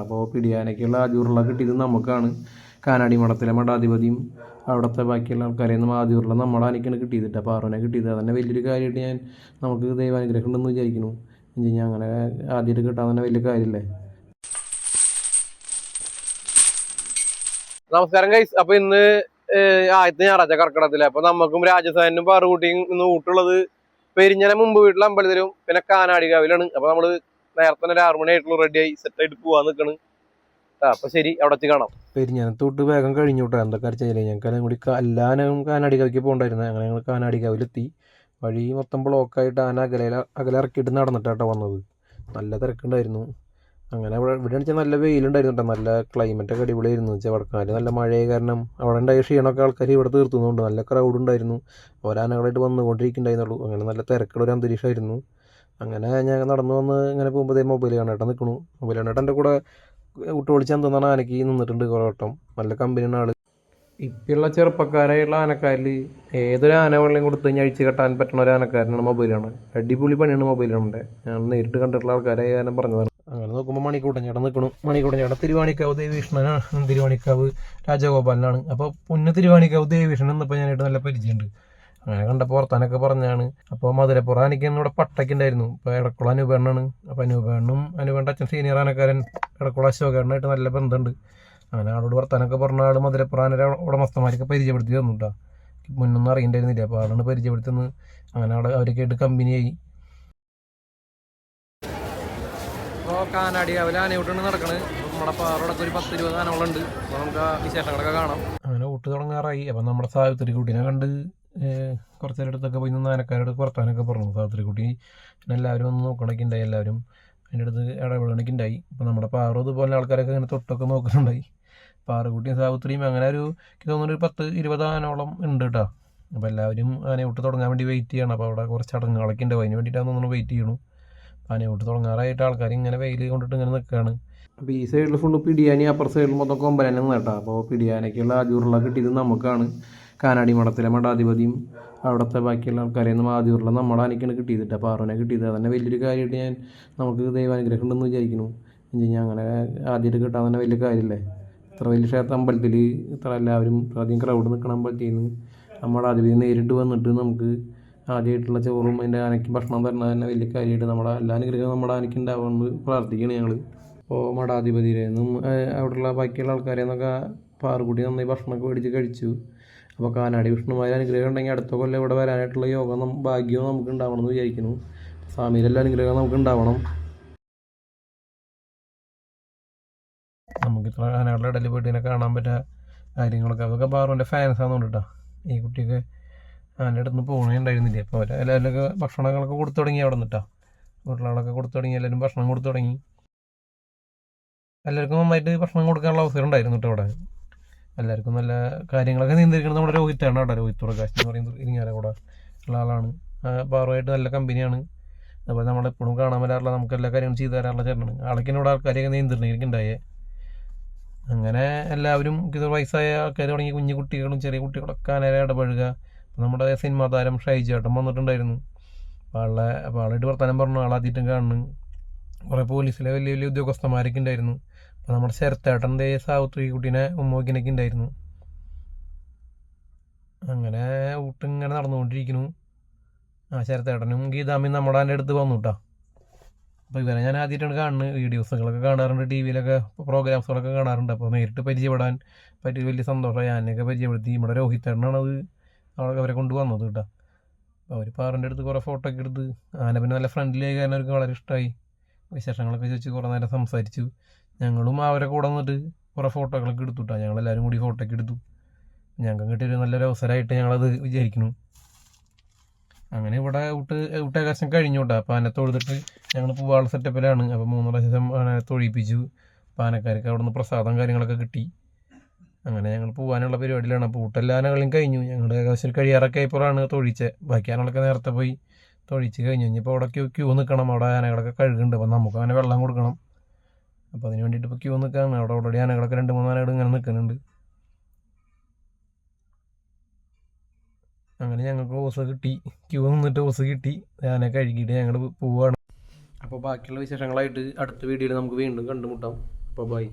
അപ്പോൾ പിടിയാനയ്ക്കുള്ള ആദ്യൂറുള്ള കിട്ടിയത് നമുക്കാണ്. കാനാടി മഠത്തിലെ മഠാധിപതിയും അവിടുത്തെ ബാക്കിയുള്ള ആൾക്കാരെയും നിന്നും ആദ്യൂറുള്ള നമ്മുടെ ആനയ്ക്കാണ് കിട്ടിയത്. അപ്പോൾ പാറുവിനെ കിട്ടിയത് അതന്നെ വലിയൊരു കാര്യമായിട്ട് നമുക്ക് ദൈവാനുഗ്രഹം ഉണ്ടെന്ന് വിചാരിക്കുന്നു. ഇനി അങ്ങനെ ആദ്യമായിട്ട് കിട്ടാൻ തന്നെ വലിയ കാര്യമല്ലേ. നമസ്കാരം ഗൈസ്. അപ്പൊ ഇന്ന് ആദ്യത്തെ ഞായറാഴ്ച കർക്കിടകത്തില്. അപ്പൊ നമുക്കും രാജസ്ഥാനും പാറുകൂട്ടിയും ഇന്ന് ഊട്ടുള്ളത് പെരിഞ്ഞന മുമ്പ് വീട്ടിൽ അമ്പലത്തിലും പിന്നെ കാനാടികാവിലാണ്. അപ്പൊ നമ്മള് നേരത്തെ തന്നെ 6 മണിയായിട്ടുള്ള റെഡിയായി സെറ്റായിട്ട് പോവാൻ നിൽക്കണ്. അപ്പൊ ശരി, അവിടെ വെച്ച് കാണാം. പെരിഞ്ഞനത്തോട്ട് വേഗം കഴിഞ്ഞു കേട്ടോ. എന്തൊക്കെ അരച്ചില്ല ഞങ്ങൾക്ക് കൂടി എല്ലാനും കാനാടികാവിലേക്ക് പോകണ്ടായിരുന്നു. അങ്ങനെ ഞങ്ങൾ കാനാടികാവിലെത്തി. വഴി മൊത്തം ബ്ലോക്കായിട്ട് ആന അകലിറക്കിയിട്ട് നടന്നിട്ടാട്ടോ വന്നത്. നല്ല തിരക്കുണ്ടായിരുന്നു. അങ്ങനെ ഇവിടെ വെച്ചാൽ നല്ല വെയിലുണ്ടായിരുന്നു കേട്ടോ. നല്ല ക്ലൈമറ്റൊക്കെ അടിപൊളിയായിരുന്നു. വെച്ചാൽ വടക്കാല് നല്ല മഴയായ കാരണം അവിടെ ഉണ്ടായ ക്ഷീണമൊക്കെ ആൾക്കാർ ഇവിടെ തീർത്തുന്നുണ്ട്. നല്ല ക്രൗഡ് ഉണ്ടായിരുന്നു. ഓരാനകളായിട്ട് വന്നുകൊണ്ടിരിക്കുന്നുണ്ടായിരുന്നുള്ളൂ. അങ്ങനെ നല്ല തിരക്കുള്ള ഒരു അന്തരീക്ഷമായിരുന്നു. അങ്ങനെ ഞാൻ നടന്നു വന്ന് ഇങ്ങനെ പോകുമ്പോൾ മൊബൈൽ കാണാനായിട്ട് നിൽക്കണു. മൊബൈൽ കാണാനായിട്ട് എൻ്റെ കൂടെ വിളിച്ചാൽ എന്തെന്നാണ് ആനയ്ക്ക് നിന്നിട്ടുണ്ട് കുറേ വട്ടം. നല്ല കമ്പനിയാണ് ആൾ. ഇപ്പോഴുള്ള ചെറുപ്പക്കാരായുള്ള ആനക്കാരിൽ ഏതൊരു ആന വെള്ളം കൊടുത്ത് കഴിഞ്ഞാൽ അഴിച്ച് കെട്ടാൻ പറ്റുന്ന ഒരു ആനക്കാരനാണ് മൊബൈലാണ്. അടിപൊളി പണിയാണ് മൊബൈലുണ്ട്. ഞാൻ നേരിട്ട് കണ്ടിട്ടുള്ള ആൾക്കാരായ ഞാൻ പറഞ്ഞതാണ്. അങ്ങനെ നോക്കുമ്പോൾ മണിക്കൂട്ടൻ ചേട്ടൻ നിൽക്കണം. മണിക്കൂട്ടൻ ചേട്ടൻ തിരുവാണിക്കാവ് ദേവീഷ്ണനാണ്. തിരുവാണിക്കാവ് രാജഗോപാലനാണ്. അപ്പോൾ പൊന്ന് തിരുവാണിക്കാവ് ദേവീഷ്ണൻ എന്നപ്പോൾ ഞാനായിട്ട് നല്ല പരിചയമുണ്ട്. അങ്ങനെ കണ്ടപ്പോൾ വർത്താനൊക്കെ പറഞ്ഞാണ്. അപ്പോൾ മധുരപ്പുറം ആനയ്ക്ക് ഇവിടെ പട്ടയ്ക്ക് ഉണ്ടായിരുന്നു. ഇപ്പോൾ എടക്കുള അനുപേണ്ണാണ്. അപ്പോൾ അനുപേണ്ണ അച്ഛൻ സീനിയർ ആനക്കാരൻ എടക്കുള അശോകേട്ടനായിട്ട് നല്ല ബന്ധമുണ്ട്. അങ്ങനെ ആളോട് വർത്താനൊക്കെ പറഞ്ഞ ആൾ മധുരപ്പുറം ആനയുടെ ഉടമസ്ഥന്മാരൊക്കെ പരിചയപ്പെടുത്തി തന്നു കേട്ടോ. മുന്നൊന്നും അറിയണ്ടായിരുന്നില്ല. അപ്പോൾ ആളാണ് പരിചയപ്പെടുത്തുന്നത്. അങ്ങനെ അവരൊക്കെ ആയിട്ട് കമ്പനിയായി. ഇപ്പോൾ കാനാടികാവിലെ ആനയൂട്ടാണ് നടക്കണത്. നമ്മുടെ പാറോടൊക്കെ ഒരു 10-20 ആനകളുണ്ട്. അപ്പോൾ നമുക്ക് ആ വിശേഷങ്ങളൊക്കെ കാണാം. അങ്ങനെ ഊട്ട് തുടങ്ങാറായി. അപ്പം നമ്മുടെ സാവിത്രി കുട്ടീനെ കണ്ട് കുറച്ച് നേരത്തൊക്കെ പോയി നിന്ന് ആനക്കാരോട് വർത്താനൊക്കെ പറഞ്ഞു. സാവിത്രി കുട്ടി പിന്നെ എല്ലാവരും ഒന്ന് നോക്കണൊക്കെ ഉണ്ടായി. എല്ലാവരും അതിൻ്റെ അടുത്ത് ഇടപെടണൊക്കെ ഉണ്ടായി. അപ്പോൾ നമ്മുടെ പാറു ഇതുപോലെ ആൾക്കാരൊക്കെ ഇങ്ങനെ തൊട്ടൊക്കെ നോക്കുന്നുണ്ടായി. പാറുകുട്ടിയും സാവിത്രിയും അങ്ങനെ എനിക്ക് തോന്നുന്നു ഒരു 10-20 ആനോളം ഉണ്ട് കേട്ടോ. അപ്പോൾ എല്ലാവരും ആനയൂട്ട് തുടങ്ങാൻ വേണ്ടി വെയിറ്റ് ചെയ്യണം. അപ്പോൾ അവിടെ കുറച്ച് ചടങ്ങുകളൊക്കെ ഉണ്ട്. അതിന് വേണ്ടിയിട്ടാണ് തോന്നുന്നു വെയിറ്റ് ചെയ്യണു. ആനയൂട്ട് തുടങ്ങാറായിട്ട് ആൾക്കാർ ഇങ്ങനെ വെയിൽ കൊണ്ടിട്ട് ഇങ്ങനെ നിൽക്കുകയാണ്. അപ്പോൾ ഈ സൈഡിൽ ഫുള്ള് പിടിയാനി, അപ്പുറ സൈഡിൽ മൊത്തം കൊമ്പനാനും കേട്ടോ. അപ്പോൾ പിടിയാനയ്ക്കുള്ള ആദ്യൂറുള്ള കിട്ടിയത് നമുക്കാണ്. കാനാടി മഠത്തിലെ മഠാധിപതിയും അവിടുത്തെ ബാക്കിയുള്ള ആൾക്കാരെയും നിന്നും ആദ്യൂറുള്ള നമ്മുടെ ആനയ്ക്കാണ് കിട്ടിയത്. അപ്പോൾ പാറുവിനെ കിട്ടിയത് അതന്നെ വലിയൊരു കാര്യമായിട്ട് നമുക്ക് ദൈവാനുഗ്രഹം ഉണ്ടെന്ന് വിചാരിക്കുന്നു. ഇനി അങ്ങനെ ആദ്യമായിട്ട് കിട്ടാൻ തന്നെ വലിയ കാര്യമല്ലേ. ഇത്ര വലിയ ക്ഷേത്ര അമ്പലത്തിൽ ഇത്ര എല്ലാവരും അധികം ക്രൗഡ് നിൽക്കണം അമ്പലത്തിൽ നിന്ന് നമ്മുടെ അധിപതി നേരിട്ട് വന്നിട്ട് നമുക്ക് ആദ്യമായിട്ടുള്ള ചോറും അതിൻ്റെ ആനയ്ക്ക് ഭക്ഷണം തരുന്നത് തന്നെ വലിയ കാര്യമായിട്ട് നമ്മുടെ എല്ലാ അനുഗ്രഹവും നമ്മുടെ ആനയ്ക്ക് ഉണ്ടാവുമെന്ന് പ്രാർത്ഥിക്കുകയാണ് ഞങ്ങൾ. അപ്പോൾ മഠാധിപതിയിൽ നിന്നും അവിടെയുള്ള ബാക്കിയുള്ള ആൾക്കാരെ നിന്നൊക്കെ പാറുകുട്ടി നന്നായി ഭക്ഷണമൊക്കെ മേടിച്ച് കഴിച്ചു. അപ്പോൾ കാനാടി വിഷ്ണുമാരെ അനുഗ്രഹം ഉണ്ടെങ്കിൽ അടുത്ത കൊല്ലം ഇവിടെ വരാനായിട്ടുള്ള യോഗം ഭാഗ്യവും നമുക്ക് ഉണ്ടാവണം എന്ന് വിചാരിക്കുന്നു. സ്വാമിയിലെല്ലാം അനുഗ്രഹം നമുക്ക് ഉണ്ടാവണം. നമുക്ക് ഇത്ര ആനകളുടെ ഇടയിൽ പോയിട്ട് ഇതിനെ കാണാൻ പറ്റുക കാര്യങ്ങളൊക്കെ അതൊക്കെ പാറുവിൻ്റെ ഫാൻസാണെന്ന് കൊണ്ടിട്ടാ. ഈ കുട്ടിയൊക്കെ ആൻ്റെ അടുത്ത് നിന്ന് പോകണേ ഉണ്ടായിരുന്നില്ല. അപ്പോൾ എല്ലാവരിലൊക്കെ ഭക്ഷണങ്ങളൊക്കെ കൊടുത്തു തുടങ്ങി. അവിടെ നിന്നിട്ടാ വീട്ടിലാളൊക്കെ കൊടുത്തു തുടങ്ങി. എല്ലാവരും ഭക്ഷണം കൊടുത്തു തുടങ്ങി. എല്ലാവർക്കും നന്നായിട്ട് ഭക്ഷണം കൊടുക്കാനുള്ള അവസരം ഉണ്ടായിരുന്നു കേട്ടോ. അവിടെ എല്ലാവർക്കും നല്ല കാര്യങ്ങളൊക്കെ നിയന്ത്രിക്കുന്നത് നമ്മുടെ രോഹിത്താണ്. അവിടെ രോഹിത് പ്രകാശ് എന്ന് പറയുന്നത് ഇരിങ്ങാലെ കൂടെ ഉള്ള ആളാണ്. പാറുമായിട്ട് നല്ല കമ്പനിയാണ്. അപ്പോൾ നമ്മളെപ്പോഴും കാണാൻ വരാറുള്ള നമുക്ക് എല്ലാ കാര്യങ്ങളും ചെയ്തു തരാറുള്ള ചേട്ടനാണ്. ആൾക്കിനോട് ആൾക്കാരെയൊക്കെ നിയന്ത്രിക്കുന്നുണ്ടായേ. അങ്ങനെ എല്ലാവരും ഇത് വയസ്സായ ആൾക്കാർ തുടങ്ങി കുഞ്ഞു കുട്ടികളും ചെറിയ കുട്ടികളൊക്കെ ആനയെ ഇടപഴകുക. നമ്മുടെ സിനിമാ താരം ഷൈജു ചേട്ടൻ വന്നിട്ടുണ്ടായിരുന്നു. അപ്പോൾ ആളായിട്ട് വർത്താനം പറഞ്ഞു. ആളാദ്യമായിട്ടും കാണുന്നു. കുറേ പോലീസിലെ വലിയ വലിയ ഉദ്യോഗസ്ഥന്മാരൊക്കെ ഉണ്ടായിരുന്നു. അപ്പോൾ നമ്മുടെ ശരത്തേട്ടൻ്റെ സാവിത്രി കുട്ടീനെ ഉമ്മോക്കിനൊക്കെ ഉണ്ടായിരുന്നു. അങ്ങനെ ഊട്ടിങ്ങനെ നടന്നുകൊണ്ടിരിക്കുന്നു. ശരത്തേട്ടനും ഗീതാമ്മയും നമ്മുടെ എൻ്റെ അടുത്ത് വന്നു കേട്ടോ. അപ്പോൾ ഇവരെ ഞാൻ ആദ്യമായിട്ടാണ് കാണുന്നത്. വീഡിയോസുകളൊക്കെ കാണാറുണ്ട്, ടി വിയിലൊക്കെ പ്രോഗ്രാംസുകളൊക്കെ കാണാറുണ്ട്. അപ്പോൾ നേരിട്ട് പരിചയപ്പെടാൻ പറ്റി വലിയ സന്തോഷമായി. ആനയൊക്കെ പരിചയപ്പെടുത്തി. നമ്മുടെ രോഹിത്തേട്ടനാണത് അവരെ കൊണ്ട് വന്നത് കേട്ടോ. അപ്പോൾ അവർ പാറിൻ്റെ അടുത്ത് കുറേ ഫോട്ടോ ഒക്കെ എടുത്ത് ആന പിന്നെ നല്ല ഫ്രണ്ട്ലി ആയി കാരണം അവർക്ക് വളരെ ഇഷ്ടമായി. വിശേഷങ്ങളൊക്കെ ചോദിച്ച് കുറേ നേരം സംസാരിച്ചു. ഞങ്ങളും അവരെ കൂടെ വന്നിട്ട് കുറേ ഫോട്ടോകളൊക്കെ എടുത്തു കേട്ടോ. ഞങ്ങളെല്ലാവരും കൂടി ഫോട്ടോ ഒക്കെ എടുത്തു. ഞങ്ങൾക്ക് കിട്ടിയൊരു നല്ലൊരു അവസരമായിട്ട് ഞങ്ങളത് വിചാരിക്കുന്നു. അങ്ങനെ ഇവിടെ ഊട്ടേകാശം കഴിഞ്ഞു കേട്ടോ. അപ്പോൾ ആന തൊഴുതിട്ട് ഞങ്ങൾ പൂവാള സെറ്റപ്പിലാണ്. അപ്പോൾ 3 പ്രാവശ്യം ആന തൊഴിപ്പിച്ചു. അപ്പോൾ ആനക്കാർക്ക് അവിടെ നിന്ന് പ്രസാദം കാര്യങ്ങളൊക്കെ കിട്ടി. അങ്ങനെ ഞങ്ങൾ പോകാനുള്ള പരിപാടിയിലാണ്. അപ്പോൾ ഊട്ടെല്ലാ ആനകളും കഴിഞ്ഞു. ഞങ്ങൾ ഏകദേശം കഴിയാറൊക്കെ ആയപ്പോഴാണ് തൊഴിച്ചത്. ബാക്കി ആനകളൊക്കെ നേരത്തെ പോയി തൊഴിച്ച് കഴിഞ്ഞു. ഇനിയിപ്പോൾ അവിടെ ക്യൂ നിൽക്കണം. അവിടെ ആനകളൊക്കെ കഴുകുന്നുണ്ട്. അപ്പോൾ നമുക്ക് അങ്ങനെ വെള്ളം കൊടുക്കണം. അപ്പോൾ അതിന് വേണ്ടിയിട്ട് ഇപ്പോൾ ക്യൂ നിൽക്കുകയാണ്. അവിടെ ഓൾറെഡി ആനകളൊക്കെ 2-3 ആനകൾ ഇങ്ങനെ നിൽക്കുന്നുണ്ട്. അങ്ങനെ ഞങ്ങൾക്ക് ഓസ് കിട്ടി. ക്യൂ നിന്നിട്ട് ഓസ് കിട്ടി. ആന കഴുകിയിട്ട് ഞങ്ങൾ പോവുകയാണ്. അപ്പോൾ ബാക്കിയുള്ള വിശേഷങ്ങളായിട്ട് അടുത്ത വീഡിയോയിൽ നമുക്ക് വീണ്ടും കണ്ടുമുട്ടാം. അപ്പോൾ ബൈ.